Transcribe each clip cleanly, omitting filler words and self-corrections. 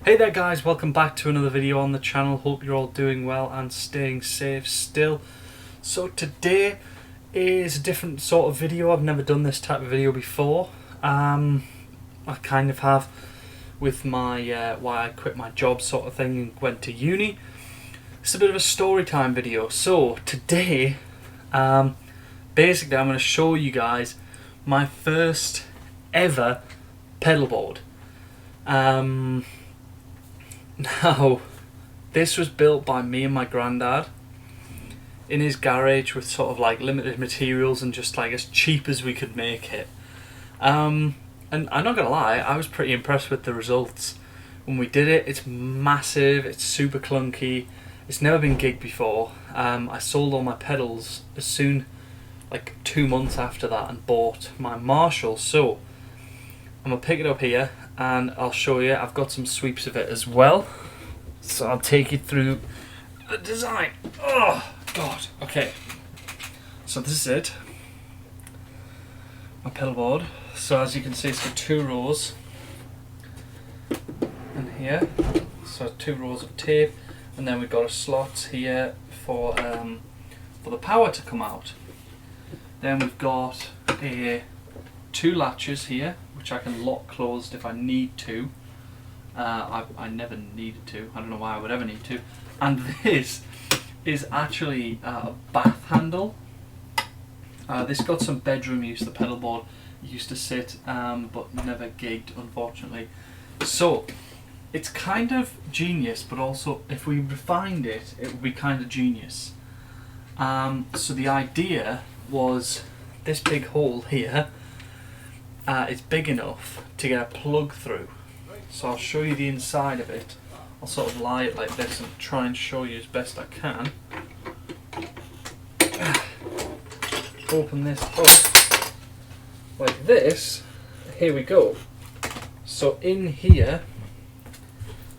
Hey there guys, welcome back to another video on the channel. Hope you're all doing well and staying safe still. So today is a different sort of video. I've never done this type of video before. I kind of have with my why I quit my job sort of thing and went to uni. It's a bit of a story time video. So today basically I'm going to show you guys my first ever pedal board. Now, this was built by me and my granddad in his garage with sort of like limited materials and just like as cheap as we could make it. And I'm not gonna lie, I was pretty impressed with the results when we did it. It's massive, it's super clunky, it's never been gigged before. I sold all my pedals as soon, like 2 months after that, and bought my Marshall. So I'm gonna pick it up here and I'll show you. I've got some sweeps of it as well, so I'll take you through the design. Oh god. Okay, so this is it, my pedal board. So as you can see, it's got 2 rows in here, so 2 rows of tape, and then we've got a slot here for the power to come out. Then we've got 2 latches here, which I can lock closed if I need to. I never needed to. I don't know why I would ever need to. And this is actually a bath handle. This got some bedroom use. The pedal board used to sit, but never gigged, unfortunately. So it's kind of genius, but also if we refined it, it would be kind of genius. So the idea was this big hole here. It's big enough to get a plug through. So I'll show you the inside of it. I'll sort of lie it like this and try and show you as best I can. Open this up like this. Here we go. So in here,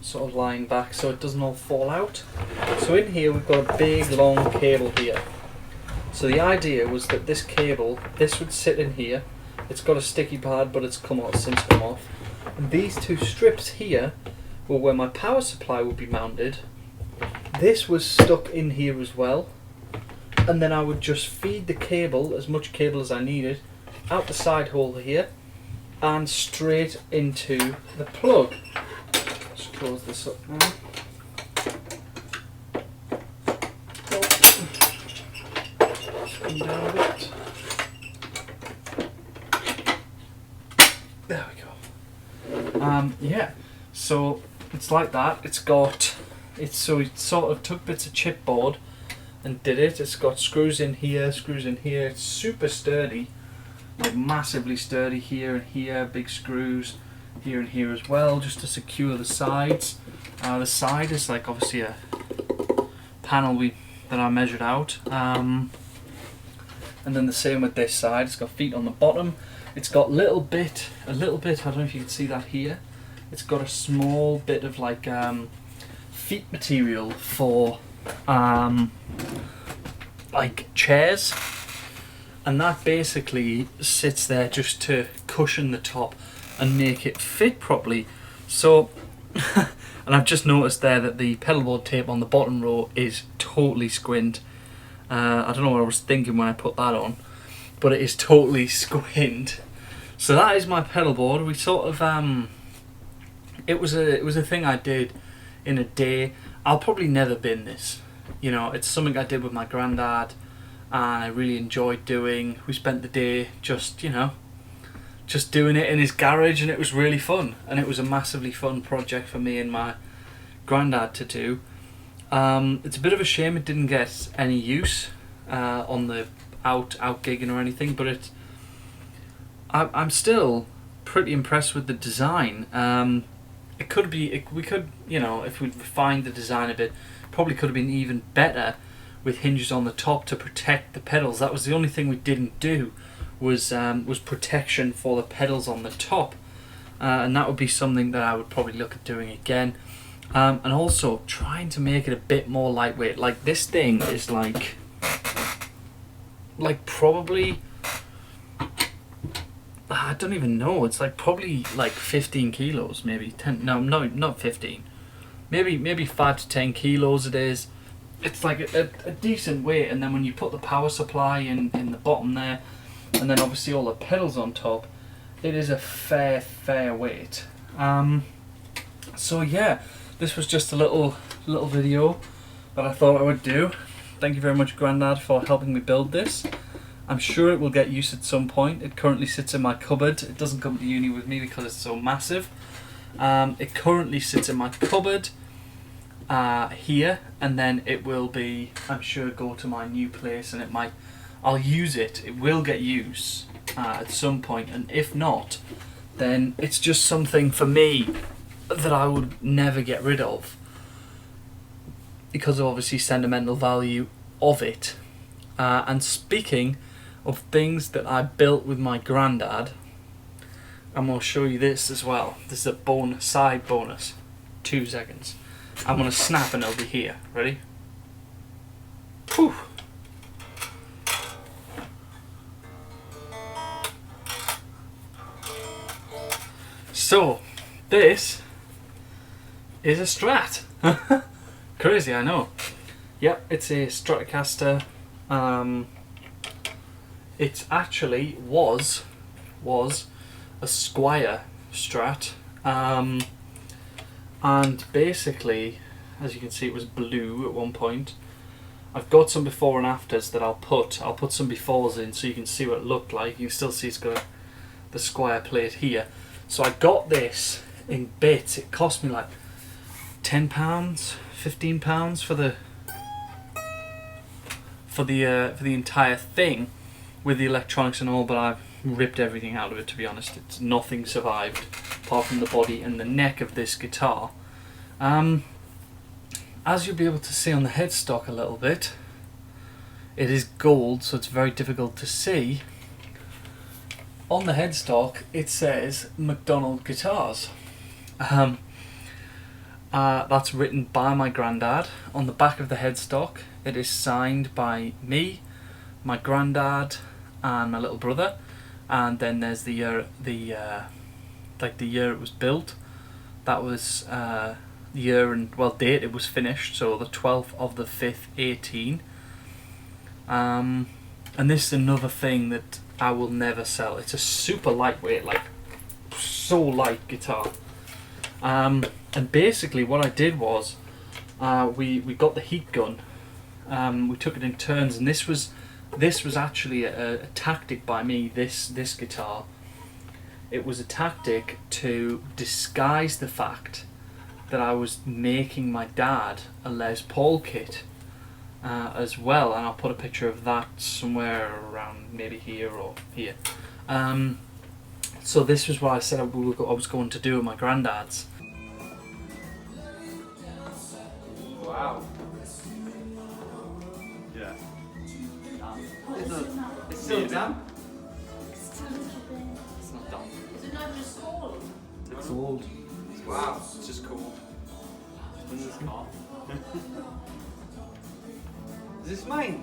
sort of lying back so it doesn't all fall out. So in here we've got a big long cable here. So the idea was that this cable, this would sit in here. It's got a sticky pad, but it's since come off. And these 2 strips here were where my power supply would be mounted. This was stuck in here as well. And then I would just feed the cable, as much cable as I needed, out the side hole here and straight into the plug. Just close this up now. Just come down a bit. There we go. Yeah, so it's like that. So we sort of took bits of chipboard and did it. It's got screws in here, screws in here. It's super sturdy, like massively sturdy here and here. Big screws here and here as well, just to secure the sides. The side is like obviously a panel that I measured out. And then the same with this side. It's got feet on the bottom. It's got a little bit, I don't know if you can see that here. It's got a small bit of like feet material for like chairs, and that basically sits there just to cushion the top and make it fit properly. So, and I've just noticed there that the pedal board tape on the bottom row is totally squint. I don't know what I was thinking when I put that on, but it is totally squint. So that is my pedal board. We sort of it was a thing I did in a day. I'll probably never bin this. You know, it's something I did with my granddad and I really enjoyed doing. We spent the day just doing it in his garage, and it was really fun, and it was a massively fun project for me and my granddad to do. It's a bit of a shame it didn't get any use on the out gigging or anything, but I'm still pretty impressed with the design. We could, you know, if we refined the design a bit, probably could have been even better with hinges on the top to protect the pedals. That was the only thing we didn't do, was protection for the pedals on the top, and that would be something that I would probably look at doing again. And also trying to make it a bit more lightweight. Like this thing is like probably I don't even know. It's like probably like 15 kilos, maybe 10. No, not 15. Maybe 5 to 10 kilos it is. It's like a decent weight, and then when you put the power supply in the bottom there, and then obviously all the pedals on top, it is a fair weight. So yeah, this was just a little video that I thought I would do. Thank you very much, Grandad, for helping me build this. I'm sure it will get used at some point. It currently sits in my cupboard. It doesn't come to uni with me because it's so massive. It currently sits in my cupboard here, and then it will be, I'm sure, go to my new place, and I'll use it. It will get used at some point, and if not, then it's just something for me that I would never get rid of because of obviously sentimental value of it. And speaking of things that I built with my granddad, I'm going to show you this as well. This is a side bonus. 2 seconds. I'm going to snap and it'll be here. Ready? Whew. So, this is a Strat. Crazy, I know. Yep, it's a Stratocaster. It actually was a Squire Strat, and basically, as you can see, it was blue at one point. I've got some before and afters that I'll put some befores in so you can see what it looked like. You can still see it's got the Squire plate here. So I got this in bits. It cost me like £10, £15 for the entire thing with the electronics and all, but I've ripped everything out of it, to be honest. Nothing survived apart from the body and the neck of this guitar. As you'll be able to see on the headstock a little bit, it is gold, so it's very difficult to see. On the headstock it says McDonald Guitars. That's written by my granddad. On the back of the headstock it is signed by me, my granddad, and my little brother, and then there's the year it was built. That was the year and date it was finished, so the 12th of the 5th 18. And this is another thing that I will never sell. It's a super lightweight, like so light guitar. And basically what I did was we got the heat gun. We took it in turns, and this was actually a tactic by me. This guitar, it was a tactic to disguise the fact that I was making my dad a Les Paul kit as well, and I'll put a picture of that somewhere around maybe here or here. So this was what I said I was going to do with my granddad's. Wow. Yeah. It's still damp. It's a little bit. It's not damp. Is it not just cold? It's old. Wow, it's just cool. This is cool. Is this mine?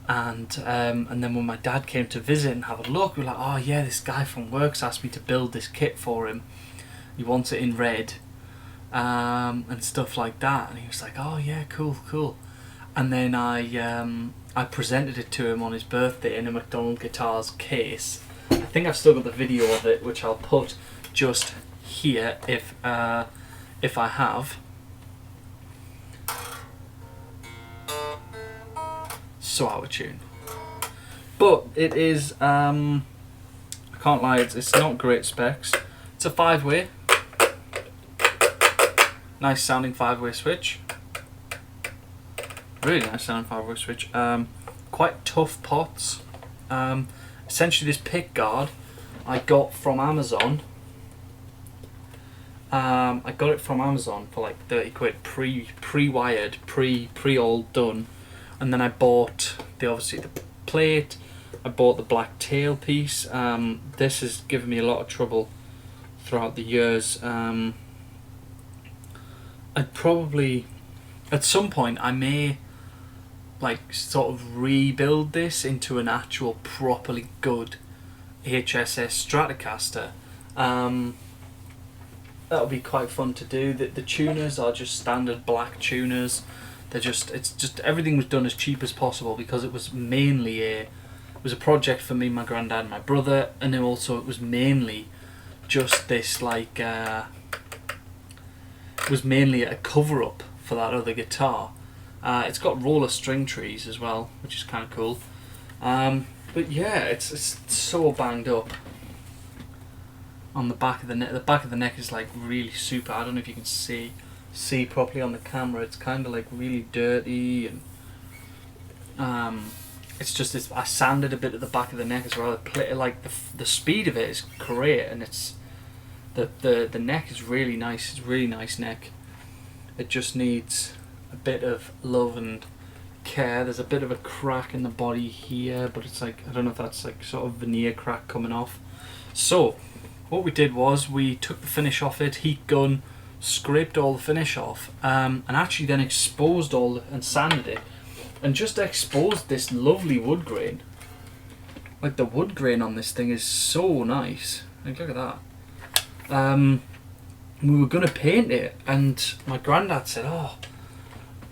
And then when my dad came to visit and have a look, we were like, oh yeah, this guy from work's asked me to build this kit for him. He wants it in red, and stuff like that. And he was like, oh yeah, cool. And then I presented it to him on his birthday in a McDonald Guitars case. I think I've still got the video of it, which I'll put just here if I have. So out of tune, but it is. I can't lie, it's not great specs. It's a 5-way, nice sounding 5-way switch. Really nice sounding 5-way switch. Quite tough pots. Essentially, this pick guard I got from Amazon. I got it from Amazon for like 30 quid, pre-wired, pre-all done. And then I bought obviously the plate. I bought the black tail piece. This has given me a lot of trouble throughout the years. I'd probably, at some point, I may like sort of rebuild this into an actual properly good HSS Stratocaster. That'll be quite fun to do. The tuners are just standard black tuners. It's just everything was done as cheap as possible because it was mainly it was a project for me, my granddad, and my brother, and then also it was mainly just this like it was mainly a cover up for that other guitar. It's got roller string trees as well, which is kind of cool. But yeah, it's so banged up on the back of the neck. The back of the neck is like really super. I don't know if you can see properly on the camera. It's kind of like really dirty, and it's just I sanded a bit at the back of the neck as well. Like the speed of it is great, and it's the neck is really nice. It's a really nice neck. It just needs a bit of love and care. There's a bit of a crack in the body here, but it's like, I don't know if that's like sort of veneer crack coming off. So what we did was we took the finish off it, heat gun, scraped all the finish off, and actually then exposed and sanded it, and just exposed this lovely wood grain. Like the wood grain on this thing is so nice. Like, look at that. We were gonna paint it, and my granddad said, "Oh,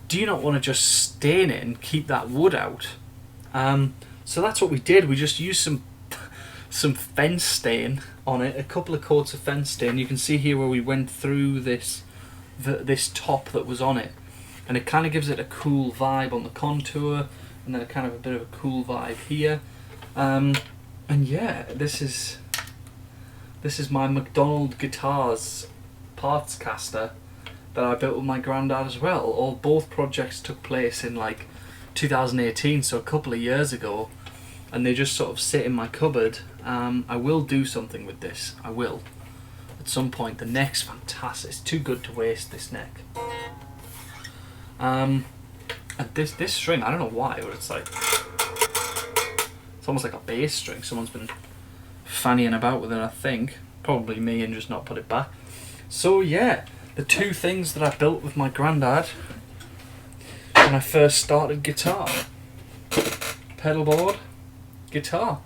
do you not want to just stain it and keep that wood out?" So that's what we did. We just used some fence stain on it, a couple of coats of fence stain. You can see here where we went through this top that was on it, and it kind of gives it a cool vibe on the contour, and then a kind of a bit of a cool vibe here. And yeah, this is my McDonald guitars Partscaster that I built with my granddad as well. Both projects took place in like 2018, so a couple of years ago, and they just sort of sit in my cupboard. I will do something with this. I will at some point. The neck's fantastic. It's too good to waste, this neck. And this string, I don't know why, but it's like, it's almost like a bass string. Someone's been fannying about with it, I think. Probably me, and just not put it back. So yeah, the two things that I built with my granddad when I first started guitar: pedal board, guitar.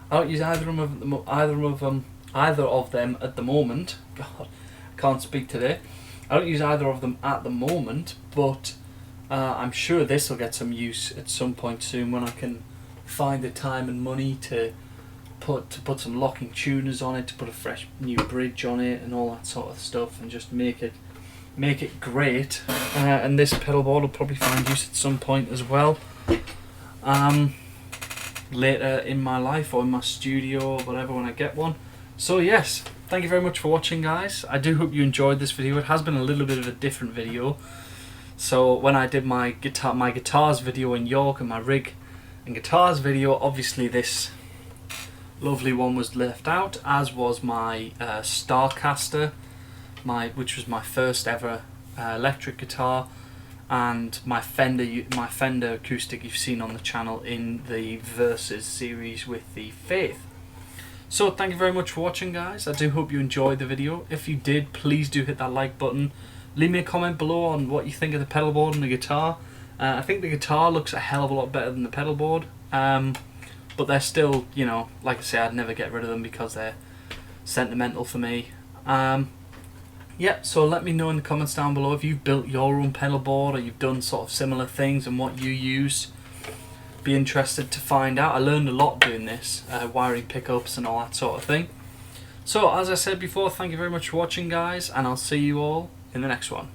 I don't use either of them at the moment. God, I can't speak today. I don't use either of them at the moment, but I'm sure this will get some use at some point soon when I can find the time and money to put some locking tuners on it, to put a fresh new bridge on it and all that sort of stuff, and just make it great. And this pedal board will probably find use at some point as well, later in my life or in my studio or whatever, when I get one. So yes, thank you very much for watching, guys. I do hope you enjoyed this video. It has been a little bit of a different video. So when I did my guitars video in York, and my rig and guitars video, obviously this lovely one was left out, as was my Starcaster, which was my first ever electric guitar, and my Fender acoustic you've seen on the channel in the Versus series with the Faith. So thank you very much for watching, guys. I do hope you enjoyed the video. If you did, please do hit that like button. Leave me a comment below on what you think of the pedal board and the guitar. I think the guitar looks a hell of a lot better than the pedal board. But they're still, you know, like I say, I'd never get rid of them because they're sentimental for me. Yeah, so let me know in the comments down below if you've built your own pedal board, or you've done sort of similar things, and what you use. Be interested to find out. I learned a lot doing this, wiring pickups and all that sort of thing. So as I said before, thank you very much for watching, guys, and I'll see you all in the next one.